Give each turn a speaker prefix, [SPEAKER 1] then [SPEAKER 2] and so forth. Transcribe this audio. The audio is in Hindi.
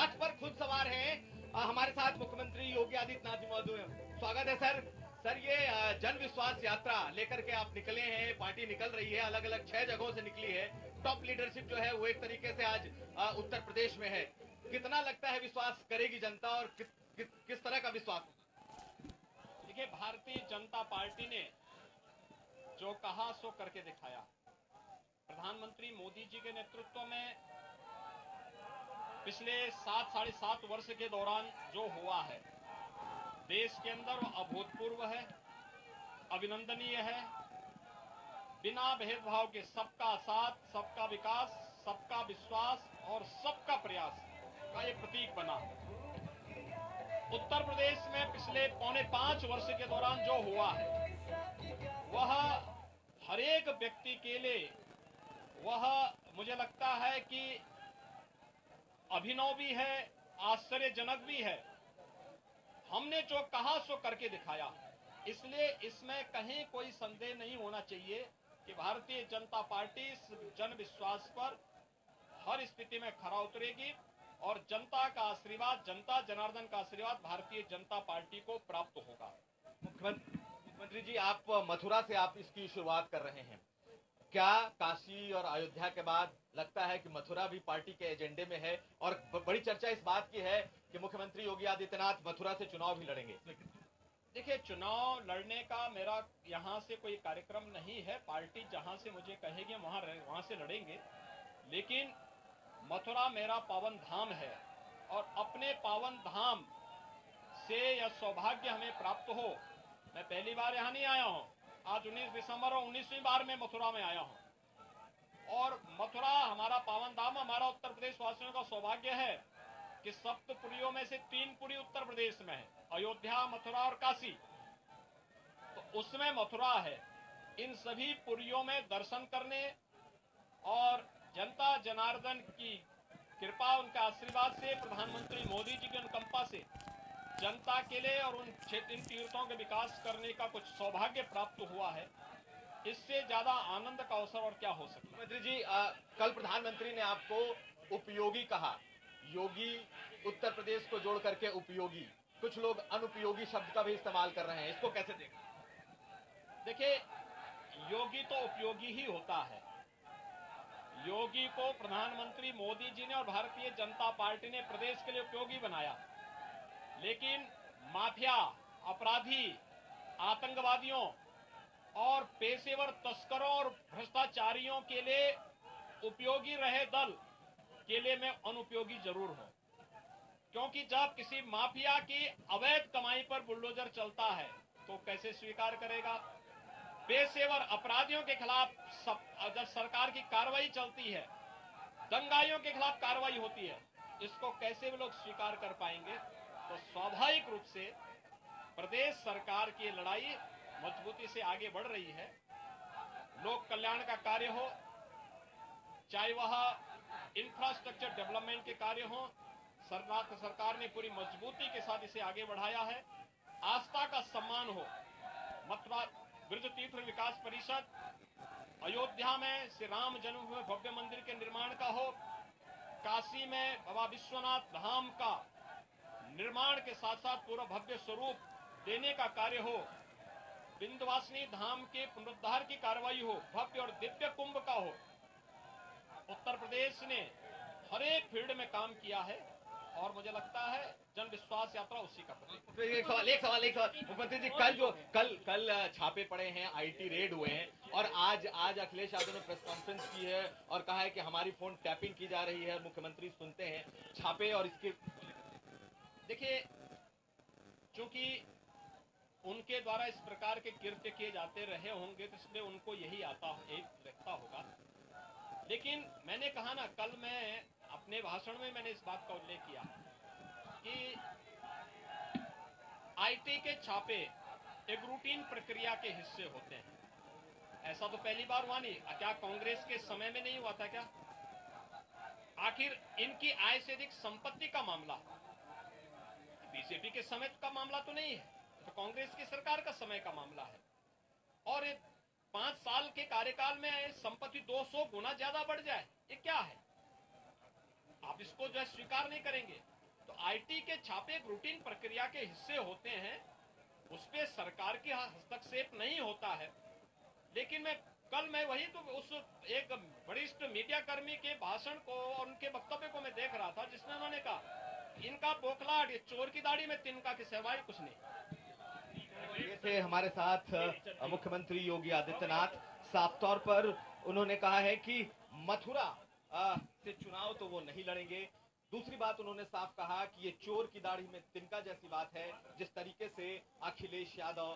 [SPEAKER 1] रथ पर खुद सवार हैं हमारे साथ मुख्यमंत्री योगी आदित्यनाथ जी महोदय। स्वागत है सर। सर ये जन विश्वास यात्रा लेकर के आप निकले हैं, पार्टी निकल रही है, अलग अलग 6 जगहों से निकली है। टॉप लीडरशिप जो है वो एक तरीके से आज उत्तर प्रदेश में है। कितना लगता है विश्वास करेगी जनता और किस तरह का विश्वास होगा?
[SPEAKER 2] देखिए, भारतीय जनता पार्टी ने जो कहा सो करके दिखाया। प्रधानमंत्री मोदी जी के नेतृत्व में पिछले 7 साढ़े 7 वर्ष के दौरान जो हुआ है देश के अंदर, वो अभूतपूर्व है, अभिनंदनीय है। बिना भेदभाव के सबका साथ, सबका विकास, सबका विश्वास और सबका प्रयास का ये प्रतीक बना। उत्तर प्रदेश में पिछले 4.5 वर्ष के दौरान जो हुआ है वह हर एक व्यक्ति के लिए वह मुझे लगता है कि अभिनव भी है, आश्चर्यजनक भी है। हमने जो कहा सो करके दिखाया, इसलिए इसमें कहीं कोई संदेह नहीं होना चाहिए कि भारतीय जनता पार्टी इस जन विश्वास पर हर स्थिति में खरा उतरेगी और जनता का आशीर्वाद, जनता जनार्दन का आशीर्वाद भारतीय जनता पार्टी को प्राप्त होगा।
[SPEAKER 1] मुख्यमंत्री जी, आप मथुरा से आप इसकी शुरुआत कर रहे हैं। क्या काशी और अयोध्या के बाद लगता है कि मथुरा भी पार्टी के एजेंडे में है? और बड़ी चर्चा इस बात की है कि मुख्यमंत्री योगी आदित्यनाथ मथुरा से चुनाव भी लड़ेंगे।
[SPEAKER 2] देखिए, चुनाव लड़ने का मेरा यहाँ से कोई कार्यक्रम नहीं है। पार्टी जहाँ से मुझे कहेगी वहाँ से लड़ेंगे, लेकिन मथुरा मेरा पावन धाम है और अपने पावन धाम से यह सौभाग्य हमें प्राप्त हो। मैं पहली बार यहाँ नहीं आया हूँ, आज 19 दिसंबर और 19वीं बार मैं मथुरा में आया हूँ। और मथुरा हमारा पावन धाम, हमारा उत्तर प्रदेश वासियों का सौभाग्य है कि सप्तपुरियों में से 3 पुरी उत्तर प्रदेश में है, अयोध्या, मथुरा और काशी। तो उसमें मथुरा है। इन सभी पुरियों में दर्शन करने और जनता जनार्दन की कृपा, उनका आशीर्वाद से, प्रधानमंत्री मोदी जी की अनुकंपा से जनता के लिए और इन तीर्थों के विकास करने का कुछ सौभाग्य प्राप्त हुआ है। इससे ज्यादा आनंद का अवसर और क्या हो सकता है।
[SPEAKER 1] मंत्री जी, कल प्रधानमंत्री ने आपको उपयोगी कहा। योगी उत्तर प्रदेश को जोड़ करके उपयोगी, कुछ लोग अनुपयोगी शब्द का भी इस्तेमाल कर रहे हैं, इसको कैसे देखा?
[SPEAKER 2] देखिए, योगी तो उपयोगी ही होता है। योगी को प्रधानमंत्री मोदी जी ने और भारतीय जनता पार्टी ने प्रदेश के लिए उपयोगी बनाया, लेकिन माफिया, अपराधी, आतंकवादियों और पेशेवर तस्करों और भ्रष्टाचारियों के लिए उपयोगी रहे दल के लिए मैं अनुपयोगी जरूर हूं। क्योंकि जब किसी माफिया की अवैध कमाई पर बुलडोजर चलता है तो कैसे स्वीकार करेगा? पेशेवर अपराधियों के खिलाफ जब सरकार की कार्रवाई चलती है, दंगाइयों के खिलाफ कार्रवाई होती है, इसको कैसे वो लोग स्वीकार कर पाएंगे? तो स्वाभाविक रूप से प्रदेश सरकार की लड़ाई मजबूती से आगे बढ़ रही है। लोक कल्याण का कार्य हो, चाहे वह इंफ्रास्ट्रक्चर डेवलपमेंट के कार्य हो, सरकार ने पूरी मजबूती के साथ इसे आगे बढ़ाया है। आस्था का सम्मान हो, मथुरा ब्रज तीर्थ विकास परिषद, अयोध्या में श्री राम जन्मभूमि भव्य मंदिर के निर्माण का हो, काशी में बाबा विश्वनाथ धाम का निर्माण के साथ साथ पूरा भव्य स्वरूप देने का कार्य हो, विंध्यवासिनी धाम के पुनरुद्धार की कार्रवाई हो, भव्य और दिव्य कुंभ का हो। उत्तर प्रदेश ने हर एक फील्ड में काम किया है और मुझे लगता है जन विश्वास यात्रा उसी का प्रतीक।
[SPEAKER 1] एक सवाल मुख्यमंत्री जी, कल छापे पड़े हैं, आईटी रेड हुए हैं और आज अखिलेश यादव ने प्रेस कॉन्फ्रेंस की है और कहा है कि हमारी फोन टैपिंग की जा रही है। मुख्यमंत्री सुनते हैं छापे और इसके।
[SPEAKER 2] देखिए, चूंकि उनके द्वारा इस प्रकार के कृत्य किए जाते रहे होंगे तो इसलिए उनको यही लगता होगा। लेकिन मैंने कहा ना, कल मैं अपने भाषण में मैंने इस बात का उल्लेख किया कि आईटी के छापे एक रूटीन प्रक्रिया के हिस्से होते हैं। ऐसा तो पहली बार हुआ नहीं। क्या कांग्रेस के समय में नहीं हुआ था क्या? आखिर इनकी आय से अधिक संपत्ति का मामला बीजेपी के समय का मामला तो नहीं है, तो कांग्रेस की सरकार का समय का मामला है। और 5 साल के कार्यकाल में संपत्ति 200 गुना ज्यादा बढ़ जाए, ये क्या है? आप इसको जो है स्वीकार नहीं करेंगे। तो आईटी के छापे एक रूटीन प्रक्रिया के हिस्से होते हैं, उस पे सरकार की हस्तक्षेप नहीं होता है। लेकिन मैं वही तो उस एक वरिष्ठ मीडिया कर्मी के भाषण को और उनके वक्तव्य को मैं देख रहा था, जिसमें उन्होंने कहा इनका बोखलाहट, ये चोर की दाढ़ी में तिनका की सिवाय कुछ नहीं।
[SPEAKER 1] ये थे हमारे साथ मुख्यमंत्री योगी आदित्यनाथ। साफ तौर पर उन्होंने कहा है कि मथुरा से चुनाव तो वो नहीं लड़ेंगे। दूसरी बात उन्होंने साफ कहा कि ये चोर की दाढ़ी में तिनका जैसी बात है, जिस तरीके से अखिलेश यादव